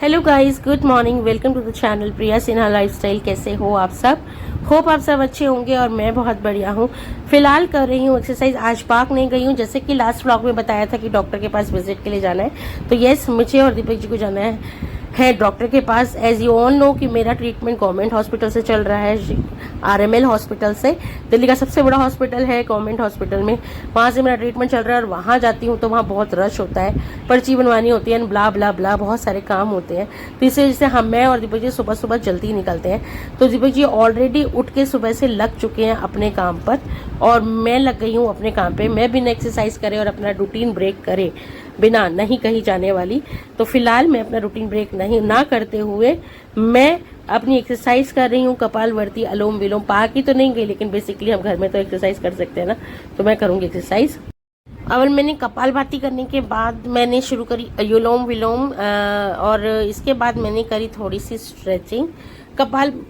Hello guys, good morning. Welcome to the channel Priya Sinha lifestyle. कैसे हो आप सब? होप आप सब अच्छे होंगे और मैं बहुत बढ़िया हूँ। फिलहाल कर रही हूँ एक्सरसाइज। आज पार्क नहीं गई हूँ, जैसे कि लास्ट व्लॉग में बताया था कि डॉक्टर के पास विजिट के लिए जाना है। तो यस, मुझे और दीपक जी को जाना है डॉक्टर के पास। एज यू ऑल नो कि मेरा ट्रीटमेंट गवर्नमेंट हॉस्पिटल से चल रहा है, RML हॉस्पिटल से। दिल्ली का सबसे बड़ा हॉस्पिटल है गवर्नमेंट हॉस्पिटल में। वहाँ से मेरा ट्रीटमेंट चल रहा है और वहाँ जाती हूँ तो वहाँ बहुत रश होता है, पर्ची बनवानी होती है, ब्ला ब्ला ब्ला, बहुत सारे काम होते हैं। तो इस वजह से मैं और दीपक जी सुबह सुबह जल्दी निकलते हैं। तो दीपक जी ऑलरेडी उठ के सुबह से लग चुके हैं अपने काम पर और मैं लग गई हूँ अपने काम पे। मैं बिना एक्सरसाइज करे और अपना रूटीन ब्रेक करे बिना नहीं कहीं जाने वाली। तो फिलहाल मैं अपना रूटीन ब्रेक ना करते हुए मैं अपनी एक्सरसाइज कर रही हूँ। कपालभाति, अनुलोम विलोम। पार्क ही तो नहीं गई, लेकिन बेसिकली हम घर में तो एक्सरसाइज कर सकते हैं ना, तो मैं करूँगी एक्सरसाइज। और मैंने कपालभाति करने के बाद मैंने शुरू करी अनुलोम विलोम और इसके बाद मैंने करी थोड़ी सी स्ट्रेचिंग।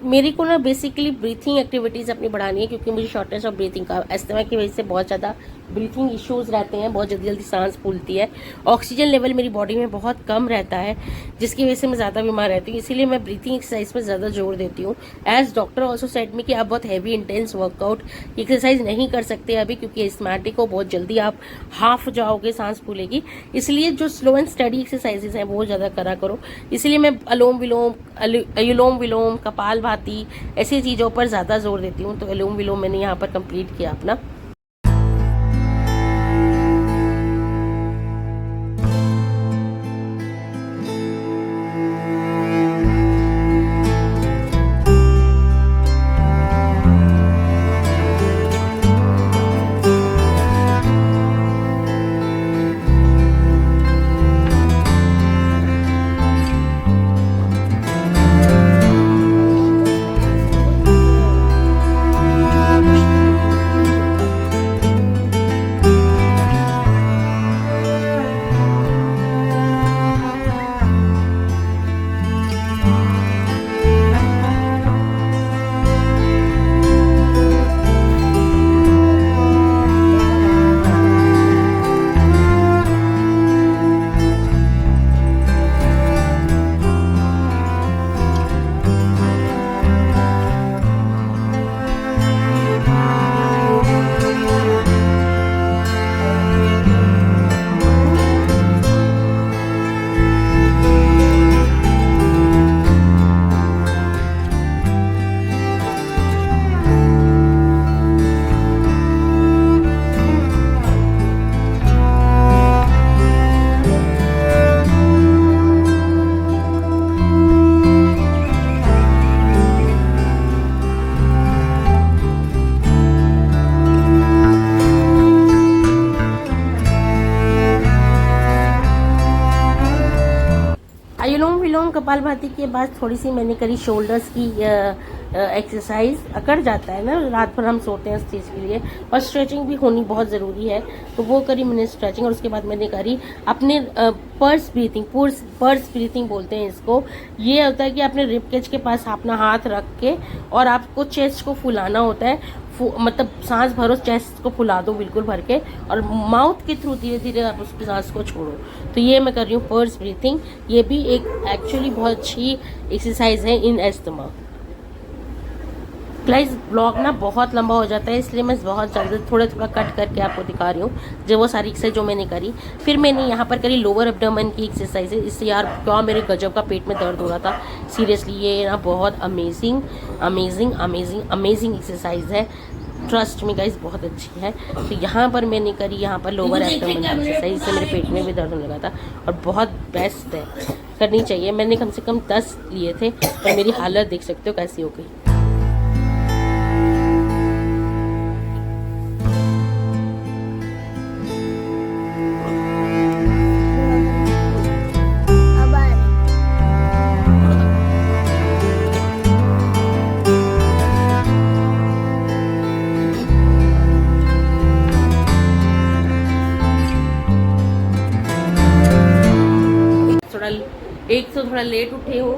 मेरे को ना बेसिकली ब्रीथिंग एक्टिविटीज़ अपनी बढ़ानी है, क्योंकि मुझे शॉर्टनेस ऑफ ब्रीथिंग का, अस्थमा की वजह से बहुत ज़्यादा ब्रीथिंग इश्यूज रहते हैं, बहुत जल्दी जल्दी सांस फूलती है, ऑक्सीजन लेवल मेरी बॉडी में बहुत कम रहता है, जिसकी वजह से मैं ज़्यादा बीमार रहती हूँ। इसीलिए मैं ब्रीथिंग एक्सरसाइज पर ज़्यादा जोर देती हूँ। एज डॉक्टर ऑल्सो सेड में कि आप बहुत हैवी इंटेंस वर्कआउट एक्सरसाइज नहीं कर सकते अभी, क्योंकि एस्थमेटिक हो, बहुत जल्दी आप हाफ जाओगे, सांस फूलेगी। इसलिए जो स्लो एंड स्टडी एक्सरसाइजेज हैं वो ज़्यादा करा करो। इसलिए मैं अनुलोम विलोम, कपालभाति ऐसी चीज़ों पर ज़्यादा जोर देती हूँ। तो अनुलोम विलोम मैंने यहाँ पर कंप्लीट किया अपना। अनुलोम विलोम कपालभाति के बाद थोड़ी सी मैंने करी शोल्डर्स की एक्सरसाइज। अकड़ जाता है ना, रात भर हम सोते हैं इस चीज़ के लिए, और स्ट्रेचिंग भी होनी बहुत ज़रूरी है। तो वो करी मैंने स्ट्रेचिंग, और उसके बाद मैंने करी अपने पर्स ब्रीथिंग बोलते हैं इसको। ये होता है कि अपने रिब केज के पास अपना हाथ रख के और आपको चेस्ट को फुलाना होता है। मतलब सांस भरो, चेस्ट को फुला दो बिल्कुल भर के, और माउथ के थ्रू धीरे धीरे आप उसकी सांस को छोड़ो। तो ये मैं कर रही हूँ पर्स ब्रीथिंग। ये भी एक एक्चुअली बहुत अच्छी एक्सरसाइज है इन एस्थमा। गाइस, ब्लॉग ना बहुत लंबा हो जाता है, इसलिए मैं बहुत जल्दी थोड़ा कट करके आपको दिखा रही हूँ जो वो सारी एक्सरसाइज जो मैंने करी। फिर मैंने यहाँ पर करी लोअर एब्डोमेन की एक्सरसाइज। इससे यार क्या मेरे गजब का पेट में दर्द हो रहा था सीरियसली। ये ना बहुत अमेजिंग एक्सरसाइज है, ट्रस्ट में गाइस, बहुत अच्छी है। तो यहाँ पर मैंने करी यहाँ पर लोअर एब्डोमेन की एक्सरसाइज। इससे मेरे पेट में भी दर्द होने लगा था और बहुत बेस्ट है, करनी चाहिए। मैंने कम से कम 10 लिए थे और मेरी हालत देख सकते हो कैसी हो गई। एक तो थोड़ा लेट उठे हूँ,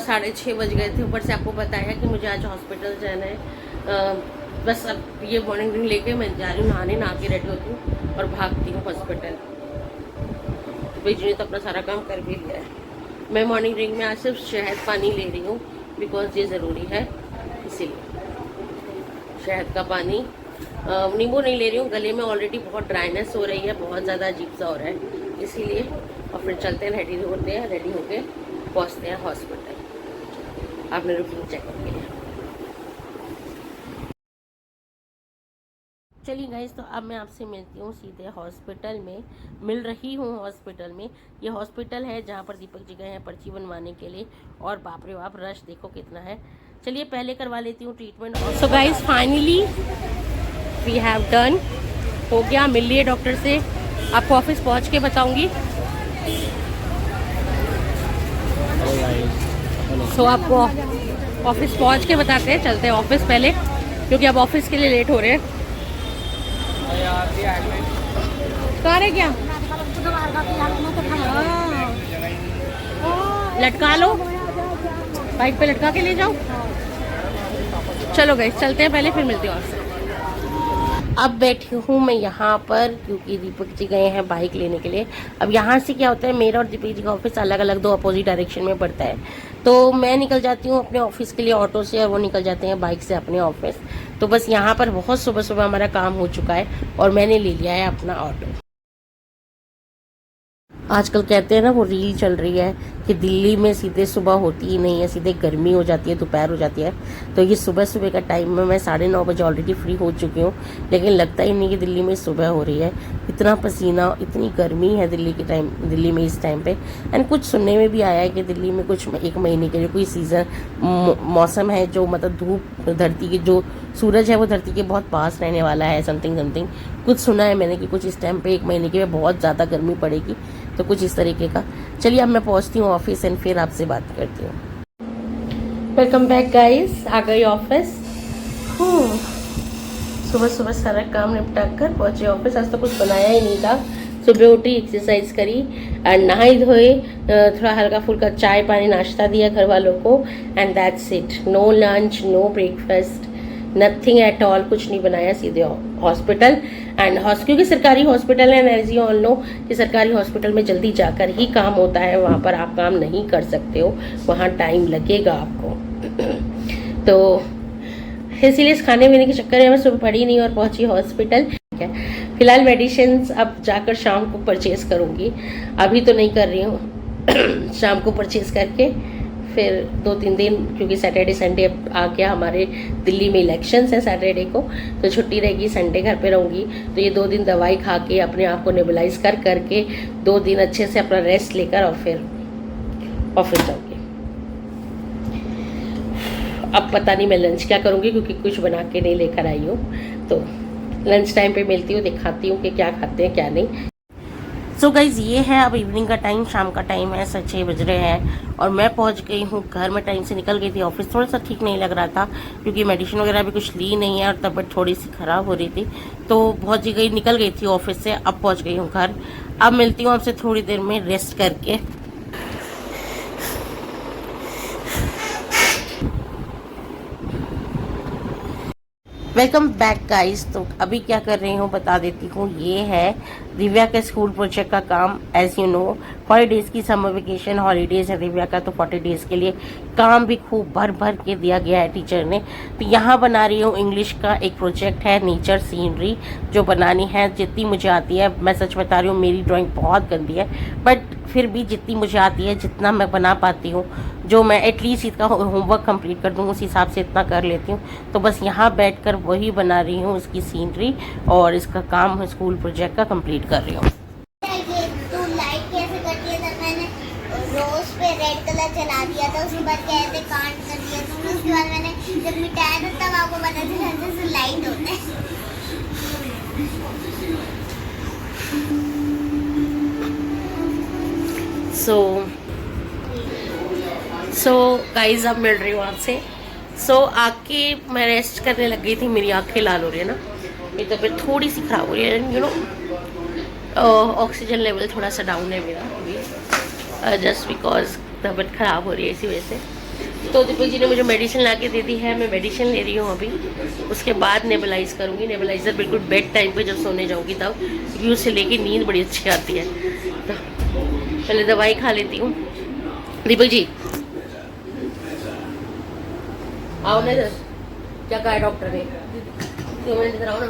6:30 बज गए थे। ऊपर से आपको बताया कि मुझे आज हॉस्पिटल जाना है। बस अब ये मॉर्निंग ड्रिंक लेके मैं जा रही हूँ नहाने, नहा के रेडी होती हूँ और भागती हूँ हॉस्पिटल। तो भाई जी ने तो अपना सारा काम कर भी लिया है। मैं मॉर्निंग ड्रिंक में आज सिर्फ शहद पानी ले रही हूँ बिकॉज ये ज़रूरी है, इसीलिए शहद का पानी। नींबू नहीं ले रही हूँ, गले में ऑलरेडी बहुत ड्राइनेस हो रही है, बहुत ज़्यादा अजीब सा हो रहा है, इसीलिए। और फिर चलते हैं, रेडी होते हैं, रेडी होके पहुँचते हैं हॉस्पिटल अपने रूटीन चेकअप के लिए। चलिए गाइस, तो अब मैं आपसे मिलती हूँ सीधे हॉस्पिटल में, मिल रही हूँ हॉस्पिटल में। ये हॉस्पिटल है जहाँ पर दीपक जी गए हैं पर्ची बनवाने के लिए, और बाप रे बाप रश देखो कितना है। चलिए पहले करवा लेती हूँ treatment. So guys, finally we have done, हो गया, मिल लिए डॉक्टर से। आपको ऑफिस पहुँच के बताऊँगी। सो आपको ऑफिस पहुँच के बताते हैं, चलते हैं ऑफिस पहले, क्योंकि अब ऑफिस के लिए लेट हो रहे हैं। कहाँ रह गया? लटका लो, बाइक पे लटका के ले जाओ। चलो गए, चलते हैं पहले, फिर मिलती हूँ आपसे। अब बैठी हूँ मैं यहाँ पर क्योंकि दीपक जी गए हैं बाइक लेने के लिए। अब यहाँ से क्या होता है, मेरा और दीपक जी का ऑफिस अलग अलग दो अपोजिट डायरेक्शन में पड़ता है, तो मैं निकल जाती हूँ अपने ऑफिस के लिए ऑटो से, और वो निकल जाते हैं बाइक से अपने ऑफिस। तो बस यहाँ पर बहुत सुबह सुबह हमारा काम हो चुका है और मैंने ले लिया है अपना ऑटो। आजकल कहते हैं ना, वो रील चल रही है कि दिल्ली में सीधे सुबह होती ही नहीं है, सीधे गर्मी हो जाती है, दोपहर हो जाती है। तो ये सुबह सुबह का टाइम में मैं 9:30 बजे ऑलरेडी फ्री हो चुकी हूँ, लेकिन लगता ही नहीं कि दिल्ली में सुबह हो रही है। इतना पसीना, इतनी गर्मी है दिल्ली में इस टाइम पे। एंड कुछ सुनने में भी आया है कि दिल्ली में कुछ 1 महीने के लिए कोई सीज़न मौसम है जो मतलब धूप, धरती की जो सूरज है वो धरती के बहुत पास रहने वाला है, समथिंग कुछ सुना है मैंने कि कुछ इस टाइम पे 1 महीने के लिए बहुत ज़्यादा गर्मी पड़ेगी, तो कुछ इस तरीके का। चलिए अब मैं पहुंचती हूँ ऑफिस एंड फिर आपसे बात करती हूँ। वेलकम बैक गाइस, आ गई ऑफिस। सुबह सुबह सारा काम निपटा कर पहुंचे ऑफिस। आज तो कुछ बनाया ही नहीं था, सुबह उठी, एक्सरसाइज करी एंड नहाई धोए, थोड़ा हल्का फुल्का चाय पानी नाश्ता दिया घर वालों को, and that's it. No lunch, no breakfast, nothing at all, कुछ नहीं बनाया, सीधे हॉस्पिटल। एंड क्योंकि सरकारी हॉस्पिटल है, एज यू ऑल नो कि सरकारी हॉस्पिटल में जल्दी जाकर ही काम होता है, वहाँ पर आप काम नहीं कर सकते हो, वहाँ टाइम लगेगा आपको। तो इसीलिए इस खाने पीने के चक्कर में मैं सुबह पड़ी नहीं और पहुंची हॉस्पिटल। ठीक है, फिलहाल मेडिसिन अब जाकर शाम को परचेज करूँगी, अभी तो नहीं कर रही हूँ। शाम को परचेज करके फिर 2-3 दिन, क्योंकि सैटरडे संडे आ गया, हमारे दिल्ली में इलेक्शंस है सैटरडे को, तो छुट्टी रहेगी, संडे घर पे रहूँगी। तो ये 2 दिन दवाई खा के अपने आप को नेबुलाइज करके 2 दिन अच्छे से अपना रेस्ट लेकर और फिर ऑफिस जाऊँगी। अब पता नहीं मैं लंच क्या करूँगी, क्योंकि कुछ बना के नहीं लेकर आई हूँ, तो लंच टाइम पे मिलती हूँ, दिखाती हूँ कि क्या खाते हैं क्या नहीं। सो गाइज, ये है अब इवनिंग का टाइम, शाम का टाइम है, 6 बज रहे हैं और मैं पहुंच गई हूँ घर में। टाइम से निकल गई थी ऑफिस, थोड़ा सा ठीक नहीं लग रहा था क्योंकि मेडिसिन वगैरह भी कुछ ली नहीं है और तबीयत थोड़ी सी ख़राब हो रही थी, तो पहुंच गई, निकल गई थी ऑफिस से। अब पहुंच गई हूँ घर। अब मिलती हूँ आपसे थोड़ी देर में रेस्ट करके। Welcome back guys. तो अभी क्या कर रही हूँ बता देती हूँ। ये है दिव्या के स्कूल प्रोजेक्ट का काम। एज यू नो 40 डेज की समर वेकेशन हॉलीडेज है दिव्या का, तो 40 डेज के लिए काम भी खूब भर भर के दिया गया है टीचर ने। तो यहाँ बना रही हूँ इंग्लिश का एक प्रोजेक्ट है, नेचर सीनरी, जो बनानी है जितनी मुझे आती है। मैं सच बता रही हूँ, मेरी ड्राइंग बहुत गंदी है, बट फिर भी जितनी मुझे आती है, जितना मैं बना पाती हूँ, जो मैं एटलीस्ट इसका होमवर्क कंप्लीट कर दूँ उस हिसाब से इतना कर लेती हूँ। तो बस यहाँ बैठकर वही बना रही हूँ, इसकी सीनरी, और इसका काम स्कूल प्रोजेक्ट का कंप्लीट कर रही हूँ। तो लाइट कैसे कटी है, तब मैंने रोज पे रेड कलर चला दिया था, उसके बाद कैसे कांट कर दिया था, उसके बाद मैंने जब मिटाया था तब आपको पता चला जैसे लाइट होता है। सो गाइज, अब मिल रही हूँ आपसे। आके मैं रेस्ट करने लग गई थी, मेरी आंखें लाल हो रही है ना, मेरी तबीयत थोड़ी सी ख़राब हो रही है, यू नो ऑक्सीजन लेवल थोड़ा सा डाउन है मेरा अभी, जस्ट बिकॉज तबीयत ख़राब हो रही है इसी वजह से। तो दीपक जी ने मुझे मेडिसिन ला के दे दी है, मैं मेडिसिन ले रही हूँ अभी, उसके बाद नेबुलाइज करूँगी। नेबुलाइजर बिल्कुल बेड टाइम पे जब सोने जाऊँगी तब, क्योंकि उससे लेके नींद बड़ी अच्छी आती है। तो पहले दवाई खा लेती हूँ, दीपक जी आओ ना इधर, क्या कहा है डॉक्टर ने? 2 मिनट इधर आओ ना।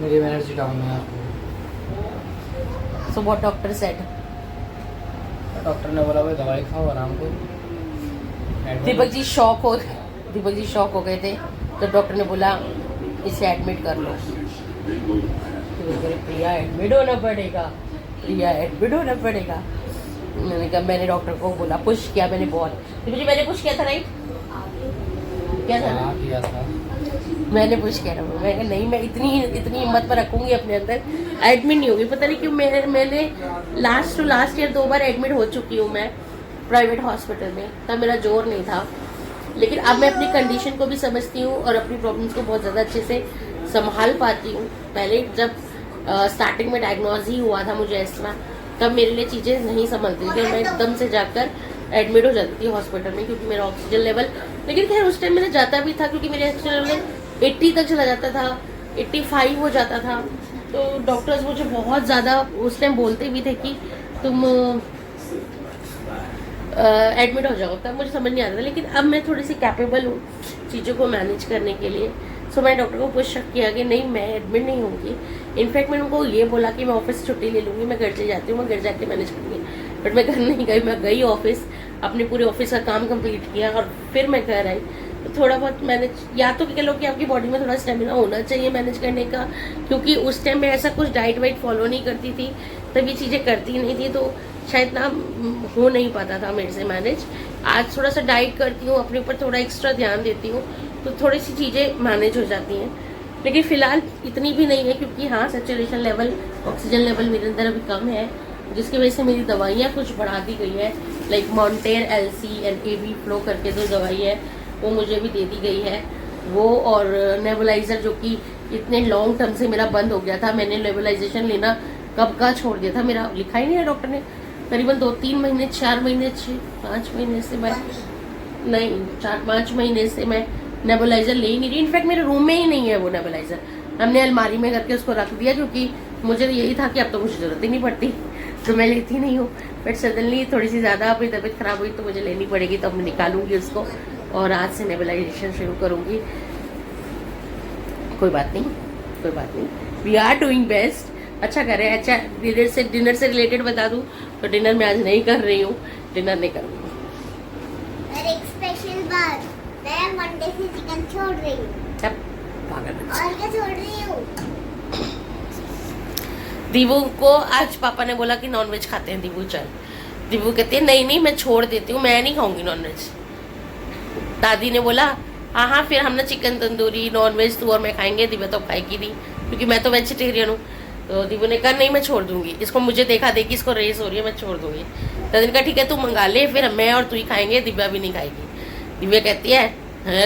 मेरी एनर्जी डाउन है आपको। So what doctor said? Doctor ने बोला भाई दवाई खाओ आराम करो। दीपक जी शॉक हो गए थे तो डॉक्टर ने बोला इसे एडमिट कर लो। प्रिया एडमिट होना पड़ेगा। मैंने कहा, मैंने डॉक्टर को बोला, पुश किया मैंने बहुत। दीपक जी मैंने पुश किया था राइट? क्या था? हाँ किया था। मैंने पुश किया था। मैं कहा नहीं, मैं इतनी हिम्मत पर रखूंगी अपने अंदर, एडमिट नहीं होगी। पता नहीं क्यों मैंने लास्ट ईयर 2 बार एडमिट हो चुकी हूँ मैं प्राइवेट हॉस्पिटल में, तब मेरा जोर नहीं था। लेकिन अब मैं अपनी कंडीशन को भी समझती हूँ और अपनी प्रॉब्लम्स को बहुत ज़्यादा अच्छे से संभाल पाती हूँ। पहले जब स्टार्टिंग में डायग्नोज ही हुआ था मुझे एस्मा, तब मेरे लिए चीज़ें नहीं संभलती थी और मैं एकदम से जाकर एडमिट हो जाती थी हॉस्पिटल में, क्योंकि मेरा ऑक्सीजन लेवल, लेकिन खैर उस टाइम मैंने जाता भी था क्योंकि मेरा ऑक्सीजन लेवल 80 तक चला जाता था, 85 हो जाता था। तो डॉक्टर्स मुझे बहुत ज़्यादा उस टाइम बोलते भी थे कि तुम एडमिट हो जाओ। तब मुझे समझ नहीं आता था, लेकिन अब मैं थोड़ी सी कैपेबल हूँ चीज़ों को मैनेज करने के लिए। सो मैंने डॉक्टर को पुश किया कि नहीं, मैं एडमिट नहीं होंगी। इनफैक्ट मैंने उनको ये बोला कि मैं ऑफिस छुट्टी ले लूँगी, मैं घर चली जाती हूँ, मैं घर जाके मैनेज करूँगी। बट मैं घर नहीं गई, मैं गई ऑफिस, अपने पूरे ऑफिस का काम कंप्लीट किया और फिर मैं घर आई। तो थोड़ा बहुत मैनेज, या तो कह लो कि आपकी बॉडी में थोड़ा स्टेमिना होना चाहिए मैनेज करने का, क्योंकि उस टाइम मैं ऐसा कुछ डाइट वाइट फॉलो नहीं करती थी, तब ये चीज़ें करती नहीं थी, तो शायद ना हो नहीं पाता था मेरे से मैनेज। आज थोड़ा सा डाइट करती हूँ, अपने ऊपर थोड़ा एक्स्ट्रा ध्यान देती हूँ, तो थोड़ी सी चीज़ें मैनेज हो जाती हैं। लेकिन फ़िलहाल इतनी भी नहीं है, क्योंकि हाँ सैचुरेशन लेवल, ऑक्सीजन लेवल मेरे अंदर अभी कम है, जिसकी वजह से मेरी दवाइयाँ कुछ बढ़ा दी गई है। Like Montair LC and AB flow करके जो दवाई है वो मुझे भी दे दी गई है, वो और नेबुलाइज़र जो कि इतने लॉन्ग टर्म से मेरा बंद हो गया था। मैंने नेबुलाइजेशन लेना कब का छोड़ दिया था, मेरा लिखा ही नहीं है डॉक्टर ने, करीबन 2-3 महीने 4 महीने 5 महीने से मैं नहीं 4-5 महीने से मैं नेबुलाइज़र ले ही नहीं रही। इनफैक्ट मेरे रूम में ही नहीं है वो नेबुलाइज़र, हमने अलमारी में करके उसको रख दिया, क्योंकि मुझे यही था कि अब तो मुझे ज़रूरत ही नहीं पड़ती, तो मैं लेती नहीं हूँ। बट सडनली थोड़ी सी ज़्यादा अपनी तबीयत ख़राब हुई तो मुझे लेनी पड़ेगी, तो अब मैं निकालूंगी उसको और आज से नेबुलाइजेशन शुरू करूँगी। कोई बात नहीं, वी आर डूइंग बेस्ट। अच्छा कर रहे हैं। अच्छा, डिनर से रिलेटेड बता दूँ तो डिनर मैं आज नहीं कर रही हूँ, डिनर नहीं करूँगी। और एक स्पेशल बात, मैं मंडे से चिकन छोड़ रही हूँ। अब पागल बच्चा। और क्या छोड़ रही हूँ? दीवू को आज पापा ने बोला कि नॉनवेज खाते हैं, दीवू चल। दीवू कहती है नहीं मैं छोड़ देती हूँ, मैं नहीं खाऊंगी नॉनवेज। दादी ने बोला हाँ फिर हम ना चिकन तंदूरी नॉनवेज तू और मैं खाएंगे, दिव्या तो खाएगी नहीं क्योंकि मैं तो वेजिटेरियन हूँ। तो दीवू ने कहा नहीं मैं छोड़ दूंगी, इसको मुझे देखा देखी इसको रेस हो रही है, मैं छोड़ दूंगी। दादी ने कहा ठीक है तू मंगा ले, फिर मैं और तू ही खाएंगे, दिव्या भी नहीं खाएगी। दिव्या कहती है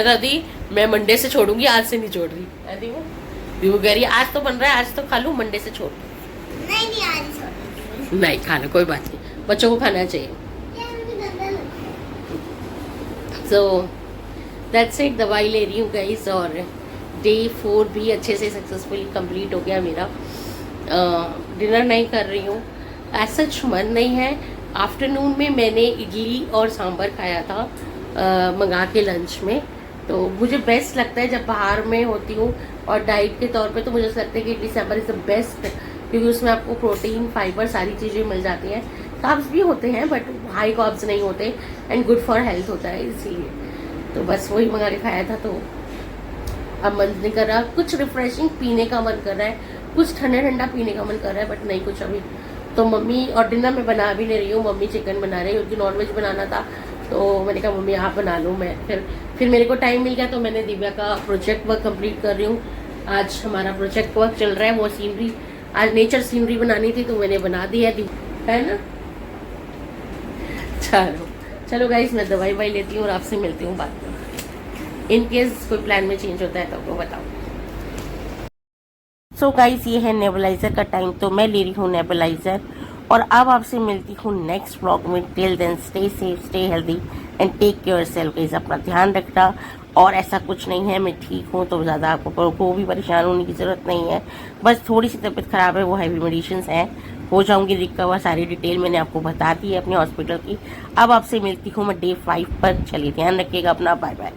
दादी मैं मंडे से छोड़ूंगी, आज से नहीं छोड़ रही है दीवू। दीवू कह रही है आज तो बन रहा है, आज तो खा लूँ, मंडे से छोड़ दूँ। नहीं आज छोड़। नहीं खाना कोई बात नहीं, बच्चों को खाना चाहिए। सो दैट्स इट, दवाई ले रही हूँ गाइस और डे 4 भी अच्छे से सक्सेसफुली कंप्लीट हो गया मेरा। डिनर नहीं कर रही हूँ, ऐसा सच मन नहीं है। आफ्टरनून में मैंने इडली और सांभर खाया था मंगा के लंच में, तो मुझे बेस्ट लगता है जब बाहर में होती हूँ और डाइट के तौर पे, तो मुझे लगता है कि idli sambar is the best, क्योंकि उसमें आपको प्रोटीन फाइबर सारी चीज़ें मिल जाती हैं। कार्ब्स भी होते हैं बट हाई कार्ब्स नहीं होते एंड गुड फॉर हेल्थ होता है, इसीलिए तो बस वही मंगा के खाया था। तो अब मन नहीं कर रहा, कुछ रिफ्रेशिंग पीने का मन कर रहा है, कुछ ठंडा ठंडा पीने का मन कर रहा है, बट नहीं कुछ अभी। तो मम्मी, और डिनर में बना भी नहीं रही हूँ, मम्मी चिकन बना रही है, उनकी नॉनवेज बनाना था, तो मैंने कहा मम्मी आप बना लो। मैं फिर मेरे को टाइम मिल गया तो मैंने दिव्या का प्रोजेक्ट वर्क कंप्लीट कर रही हूँ। आज हमारा प्रोजेक्ट वर्क चल रहा है, वो सीनरी, आज नेचर सीनरी बनानी थी तो मैंने बना दी है ना। चलो गाइस, मैं दवाई वाई लेती हूँ और आपसे मिलती हूँ बाद में। इन केस कोई प्लान में चेंज होता है तो आपको बताओ। सो गाइस, ये है नेबुलाइजर का टाइम, तो मैं ले रही हूँ नेबुलाइजर और अब आपसे मिलती हूँ नेक्स्ट व्लॉग में। Till then stay safe, stay healthy and take care self guys, अपना ध्यान रखना। और ऐसा कुछ नहीं है, मैं ठीक हूँ, तो ज़्यादा आपको भी परेशान होने की ज़रूरत नहीं है, बस थोड़ी सी तबीयत ख़राब है, वो हैवी मेडिसिन हैं हो जाऊंगी रिकवर। सारी डिटेल मैंने आपको बता दी है अपने हॉस्पिटल की। अब आपसे मिलती हूँ मैं डे 5 पर। चलिए ध्यान रखिएगा अपना, बाय बाय।